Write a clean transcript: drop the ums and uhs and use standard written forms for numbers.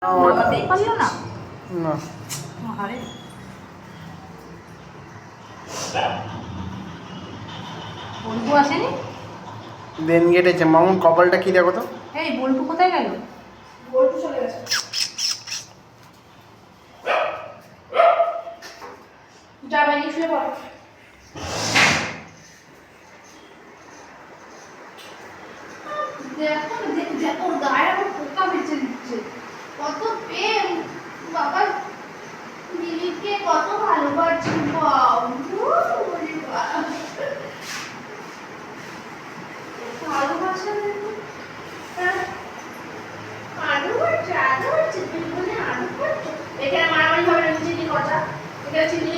নামাতেই পারলো না। না আরে বল্টু আসেনি? দেন গেটেছে মামুন, কপালটা কি দেখো তো। এই বল্টু কোথায় গেল? বল্টু চলে গেছে। যা বাইরে শুয়ে পড়। দেখো দেখো গায়ে আমার পোকা বেঁচে দিচ্ছে। কত প্রেম বাবা, দিলীপকে কত ভালোবাসি বাবু। ওরে বাবা, ভালোবাসা আলু করছে, আলু করছে, তুমি বলে আলু করছো। এখানে মারামারি হবে না, চিনি কথা। এখানে চিনি